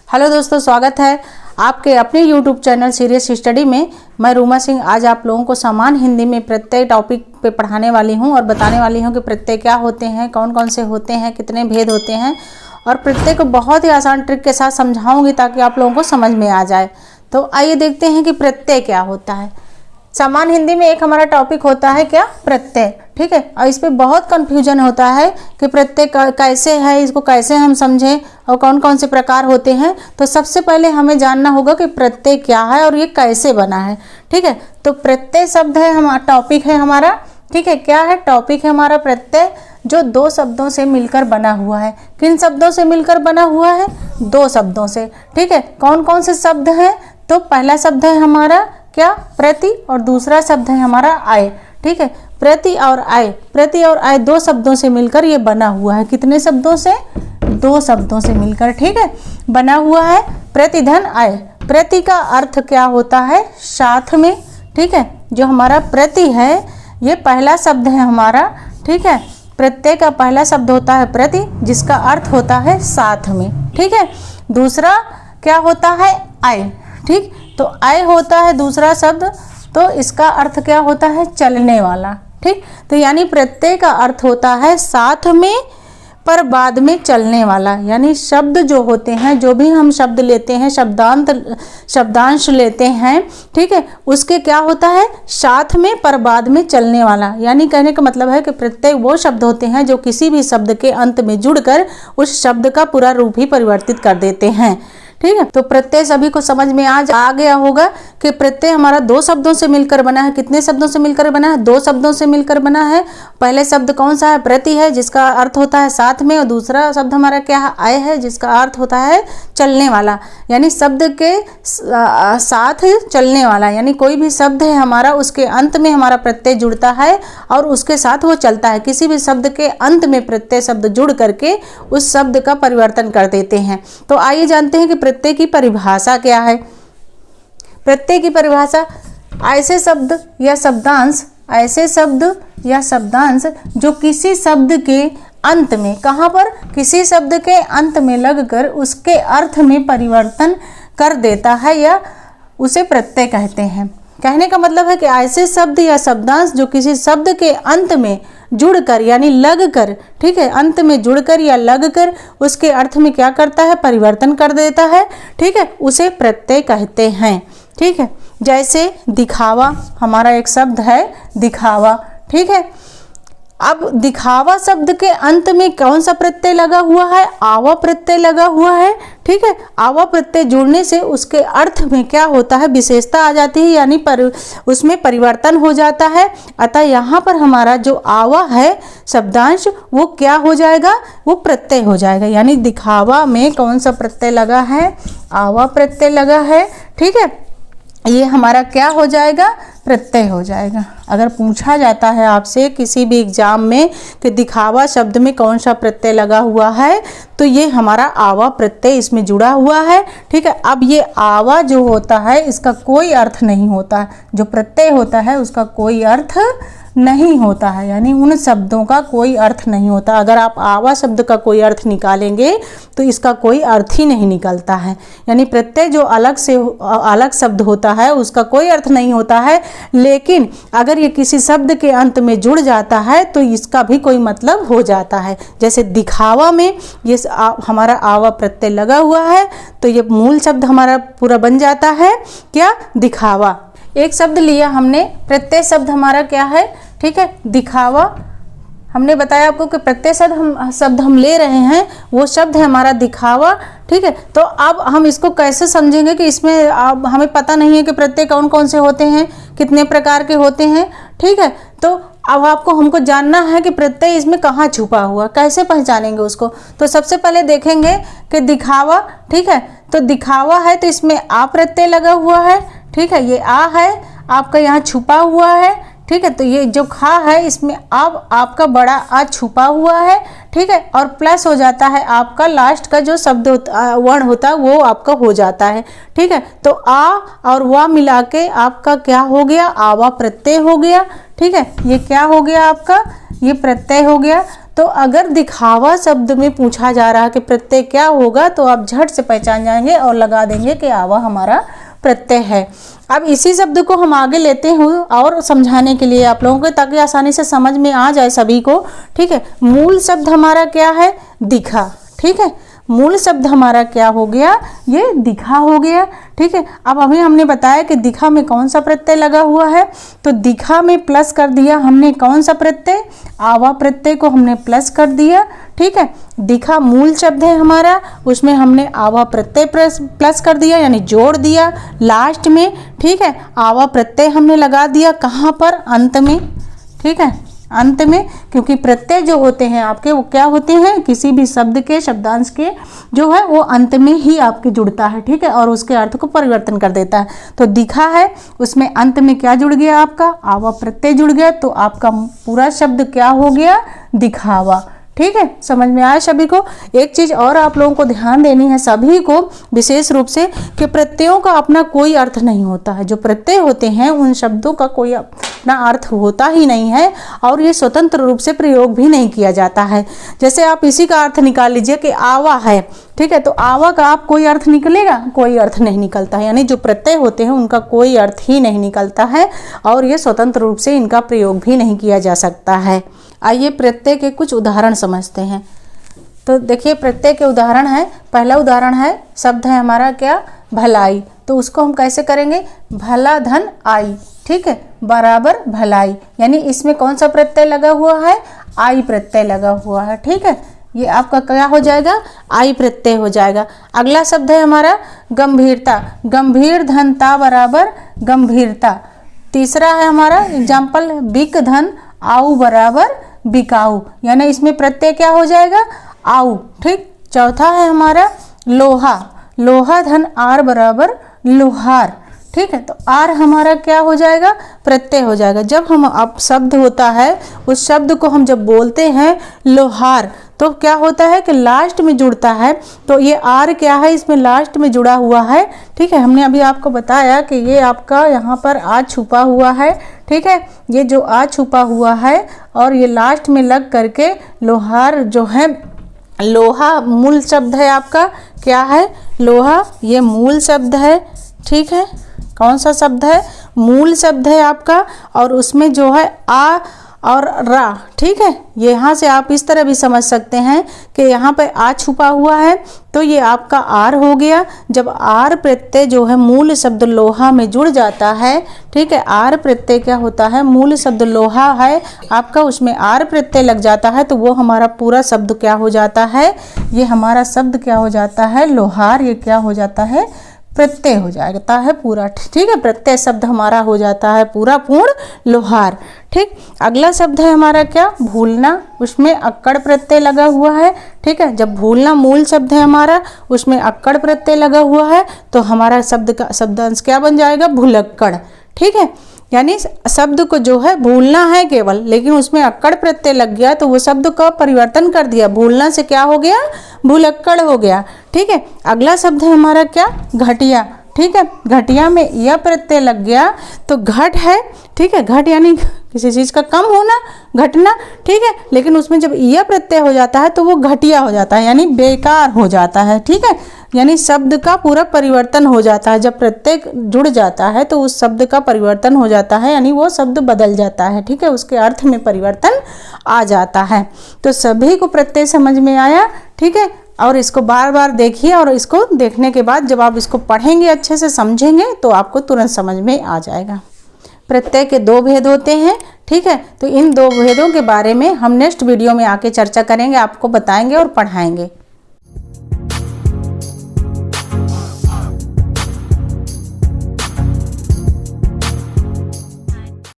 Hello दोस्तों, स्वागत है आपके अपने YouTube चैनल सीरियस स्टडी में। मैं रूमा सिंह आज आप लोगों को समान हिंदी में प्रत्यय टॉपिक पे पढ़ाने वाली हूँ और बताने वाली हूँ कि प्रत्यय क्या होते हैं, कौन कौन से होते हैं, कितने भेद होते हैं और प्रत्यय को बहुत ही आसान ट्रिक के साथ समझाऊंगी ताकि आप लोगों को समझ में आ जाए। तो आइए देखते हैं कि प्रत्यय क्या होता है। समान हिंदी में एक हमारा टॉपिक होता है क्या, प्रत्यय। ठीक है, और इस पे बहुत कन्फ्यूजन होता है कि प्रत्यय कैसे है, इसको कैसे हम समझें और कौन कौन से प्रकार होते हैं। तो सबसे पहले हमें जानना होगा कि प्रत्यय क्या है और ये कैसे बना है। ठीक है, तो प्रत्यय शब्द है हमारा, टॉपिक है हमारा। ठीक है, क्या है, टॉपिक है हमारा प्रत्यय, जो दो शब्दों से मिलकर बना हुआ है। किन शब्दों से मिलकर बना हुआ है? दो शब्दों से। ठीक है, कौन कौन से शब्द हैं? तो पहला शब्द है हमारा क्या, प्रति, और दूसरा शब्द है हमारा आय। ठीक है, प्रति और आय, प्रति और आय दो शब्दों से मिलकर ये बना हुआ है। कितने शब्दों से? दो शब्दों से मिलकर, ठीक है, बना हुआ है प्रतिधन आय। प्रति का अर्थ क्या होता है? साथ में। ठीक है, जो हमारा प्रति है ये पहला शब्द है हमारा। ठीक है, प्रत्यय का पहला शब्द होता है प्रति, जिसका अर्थ होता है साथ में। ठीक है, दूसरा क्या होता है? आय। ठीक, तो आय होता है दूसरा शब्द, तो इसका अर्थ क्या होता है? चलने वाला। ठीक, तो यानी प्रत्यय का अर्थ होता है साथ में पर बाद में चलने वाला। यानी शब्द जो होते हैं, जो भी हम शब्द लेते हैं, शब्दांश लेते हैं, ठीक है, उसके क्या होता है? साथ में पर बाद में चलने वाला। यानी कहने का मतलब है कि प्रत्यय वो शब्द होते हैं जो किसी भी शब्द के अंत में जुड़कर उस शब्द का पूरा रूप ही परिवर्तित कर देते हैं। ठीक है, तो प्रत्यय सभी को समझ में आ गया होगा कि प्रत्यय हमारा दो शब्दों से मिलकर बना है। कितने शब्दों से मिलकर बना है? दो शब्दों से मिलकर बना है। पहले शब्द कौन सा है? प्रति है, जिसका अर्थ होता है साथ में, और दूसरा शब्द हमारा क्या है? आय है, जिसका अर्थ होता है चलने वाला। यानी शब्द के साथ चलने वाला, यानी कोई भी शब्द है हमारा, उसके अंत में हमारा प्रत्यय जुड़ता है और उसके साथ वो चलता है। किसी भी शब्द के अंत में प्रत्यय शब्द जुड़ करके उस शब्द का परिवर्तन कर देते हैं। तो आइए जानते हैं कि प्रत्यय की परिभाषा क्या है। प्रत्यय की परिभाषा, ऐसे शब्द या शब्दांश, ऐसे शब्द या शब्दांश जो किसी शब्द के अंत में, कहाँ पर? किसी शब्द के अंत में लगकर उसके अर्थ में परिवर्तन कर देता है, या उसे प्रत्यय कहते हैं। कहने का मतलब है कि ऐसे शब्द या शब्दांश जो किसी शब्द के अंत में जुड़कर यानी लगकर, ठीक है, अंत में जुड़कर या लगकर उसके अर्थ में क्या करता है? परिवर्तन कर देता है। ठीक है, उसे प्रत्यय कहते हैं। ठीक है, जैसे दिखावा, हमारा एक शब्द है दिखावा। ठीक है, अब दिखावा शब्द के अंत में कौन सा प्रत्यय लगा हुआ है? आवा प्रत्यय लगा हुआ है। ठीक है, आवा प्रत्यय जुड़ने से उसके अर्थ में क्या होता है? विशेषता आ जाती है, यानी उसमें परिवर्तन हो जाता है। अतः यहाँ पर हमारा जो आवा है शब्दांश, वो क्या हो जाएगा? वो प्रत्यय हो जाएगा। यानी दिखावा में कौन सा प्रत्यय लगा है? आवा प्रत्यय लगा है। ठीक है, ये हमारा क्या हो जाएगा? प्रत्यय हो जाएगा। अगर पूछा जाता है आपसे किसी भी एग्जाम में कि दिखावा शब्द में कौन सा प्रत्यय लगा हुआ है, तो ये हमारा आवा प्रत्यय इसमें जुड़ा हुआ है। ठीक है, अब ये आवा जो होता है इसका कोई अर्थ नहीं होता। जो प्रत्यय होता है उसका कोई अर्थ नहीं होता है, यानी उन शब्दों का कोई अर्थ नहीं होता। अगर आप आवा शब्द का कोई अर्थ निकालेंगे तो इसका कोई अर्थ ही नहीं निकलता है। यानी प्रत्यय जो अलग शब्द होता है उसका कोई अर्थ नहीं होता है, लेकिन अगर ये किसी शब्द के अंत में जुड़ जाता है तो इसका भी कोई मतलब हो जाता है। जैसे दिखावा में ये हमारा आवा प्रत्यय लगा हुआ है, तो ये मूल शब्द हमारा पूरा बन जाता है क्या? दिखावा। एक शब्द लिया हमने, प्रत्यय शब्द हमारा क्या है? ठीक है, दिखावा। हमने बताया आपको कि प्रत्यय शब्द हम ले रहे हैं, वो शब्द है हमारा दिखावा। ठीक है, तो अब हम इसको कैसे समझेंगे कि इसमें अब हमें पता नहीं है कि प्रत्यय कौन कौन से होते हैं, कितने प्रकार के होते हैं। ठीक है, तो अब हमको जानना है कि प्रत्यय इसमें कहाँ छुपा हुआ, कैसे पहचानेंगे उसको। तो सबसे पहले देखेंगे कि दिखावा, ठीक है, तो दिखावा है तो इसमें आ प्रत्यय लगा हुआ है। ठीक है, ये आ है, आपका यहाँ छुपा हुआ है। ठीक है, तो ये जो खा है इसमें अब आपका बड़ा आ छुपा हुआ है। ठीक है, और प्लस हो जाता है आपका लास्ट का जो शब्द वर्ण होता है वो आपका हो जाता है। ठीक है, तो आ और वा मिला के आपका क्या हो गया? आवा प्रत्यय हो गया। ठीक है, ये क्या हो गया आपका, ये प्रत्यय हो गया। तो अगर दिखावा शब्द में पूछा जा रहा है कि प्रत्यय क्या होगा, तो आप झट से पहचान जाएंगे और लगा देंगे कि आवा हमारा प्रत्यय है। अब इसी शब्द को हम आगे लेते हैं और समझाने के लिए आप लोगों को, ताकि आसानी से समझ में आ जाए सभी को। ठीक है, मूल शब्द हमारा क्या है, दिखा। ठीक है, मूल शब्द हमारा क्या हो गया, ये दिखा हो गया। ठीक है, अब अभी हमने बताया कि दिखा में कौन सा प्रत्यय लगा हुआ है, तो दिखा में प्लस कर दिया हमने कौन सा प्रत्यय, आवा प्रत्यय को हमने प्लस कर दिया। ठीक है, दिखा मूल शब्द है हमारा, उसमें हमने आवा प्रत्यय प्लस कर दिया, यानी जोड़ दिया लास्ट में। ठीक है, आवा प्रत्यय हमने लगा दिया कहाँ पर, अंत में। ठीक है, अंत में, क्योंकि प्रत्यय जो होते हैं आपके वो क्या होते हैं, किसी भी शब्द के शब्दांश के जो है वो अंत में ही आपके जुड़ता है। ठीक है, और उसके अर्थ को परिवर्तन कर देता है। तो दिखा है, उसमें अंत में क्या जुड़ गया आपका, आवा प्रत्यय जुड़ गया, तो आपका पूरा शब्द क्या हो गया, दिखावा। ठीक है, समझ में आया सभी को। एक चीज और आप लोगों को ध्यान देनी है सभी को विशेष रूप से, कि प्रत्ययों का अपना कोई अर्थ नहीं होता है। जो प्रत्यय होते हैं उन शब्दों का कोई अपना अर्थ होता ही नहीं है, और ये स्वतंत्र रूप से प्रयोग भी नहीं किया जाता है। जैसे आप इसी का अर्थ निकाल लीजिए कि आवा है, ठीक है, तो आवा का आप कोई अर्थ निकलेगा, कोई अर्थ नहीं निकलता है। यानी जो प्रत्यय होते हैं उनका कोई अर्थ ही नहीं निकलता है, और ये स्वतंत्र रूप से इनका प्रयोग भी नहीं किया जा सकता है। आइए प्रत्यय के कुछ उदाहरण समझते हैं। तो देखिए प्रत्यय के उदाहरण है, पहला उदाहरण है, शब्द है हमारा क्या, भलाई। तो उसको हम कैसे करेंगे, भला धन आई। ठीक है, बराबर भलाई, यानी इसमें कौन सा प्रत्यय लगा हुआ है, आई प्रत्यय लगा हुआ है। ठीक है, ये आपका क्या हो जाएगा, आई प्रत्यय हो जाएगा। अगला शब्द है हमारा गंभीरता, गंभीर धनता बराबर गंभीरता। तीसरा है हमारा एग्जाम्पल, बिक धन आऊ बराबर बिकाऊ, यानी इसमें प्रत्यय क्या हो जाएगा, आऊ। ठीक, चौथा है हमारा लोहा, लोहा धन आर बराबर लोहार। ठीक है, तो आर हमारा क्या हो जाएगा, प्रत्यय हो जाएगा। जब हम अब शब्द होता है उस शब्द को हम जब बोलते हैं लोहार, तो क्या होता है कि लास्ट में जुड़ता है। तो ये आर क्या है, इसमें लास्ट में जुड़ा हुआ है। ठीक है, हमने अभी आपको बताया कि ये आपका यहाँ पर आ छुपा हुआ है। ठीक है, ये जो आ छुपा हुआ है और ये लास्ट में लग करके लोहार जो है, लोहा मूल शब्द है आपका, क्या है, लोहा, ये मूल शब्द है। ठीक है, कौन सा शब्द है, मूल शब्द है आपका, और उसमें जो है आ और रा। ठीक है, यहाँ से आप इस तरह भी समझ सकते हैं कि यहाँ पे आ छुपा हुआ है, तो ये आपका आर हो गया। जब आर प्रत्यय जो है मूल शब्द लोहा में जुड़ जाता है, ठीक है, आर प्रत्यय क्या होता है, मूल शब्द लोहा है आपका, उसमें आर प्रत्यय लग जाता है, तो वो हमारा पूरा शब्द क्या हो जाता है, ये हमारा शब्द क्या हो जाता है, लोहार। ये क्या हो जाता है, प्रत्यय हो जाता है पूरा। ठीक है, प्रत्यय शब्द हमारा हो जाता है पूरा पूर्ण लोहार। ठीक, अगला शब्द है हमारा क्या, भूलना, उसमें अक्कड़ प्रत्यय लगा हुआ है। ठीक है, जब भूलना मूल शब्द है हमारा, उसमें अक्कड़ प्रत्यय लगा हुआ है, तो हमारा शब्द का शब्दांश क्या बन जाएगा, भुलक्कड़। ठीक है, यानी शब्द को जो है भूलना है केवल, लेकिन उसमें अक्कड़ प्रत्यय लग गया तो वो शब्द का परिवर्तन कर दिया, भूलना से क्या हो गया, भुलक्कड़ हो गया। ठीक है, अगला शब्द है हमारा क्या, घटिया। ठीक है, घटिया में यह प्रत्यय लग गया तो घट है। ठीक है, घट यानी किसी चीज़ का कम होना, घटना। ठीक है, लेकिन उसमें जब यह प्रत्यय हो जाता है तो वो घटिया हो जाता है, यानी बेकार हो जाता है। ठीक है, यानी शब्द का पूरा परिवर्तन हो जाता है। जब प्रत्यय जुड़ जाता है तो उस शब्द का परिवर्तन हो जाता है, यानी वो शब्द बदल जाता है। ठीक है, उसके अर्थ में परिवर्तन आ जाता है। तो सभी को प्रत्यय समझ में आया। ठीक है, और इसको बार बार देखिए, और इसको देखने के बाद जब आप इसको पढ़ेंगे, अच्छे से समझेंगे, तो आपको तुरंत समझ में आ जाएगा। प्रत्यय के दो भेद होते हैं। ठीक है, तो इन दो भेदों के बारे में हम नेक्स्ट वीडियो में आके चर्चा करेंगे, आपको बताएंगे और पढ़ाएंगे।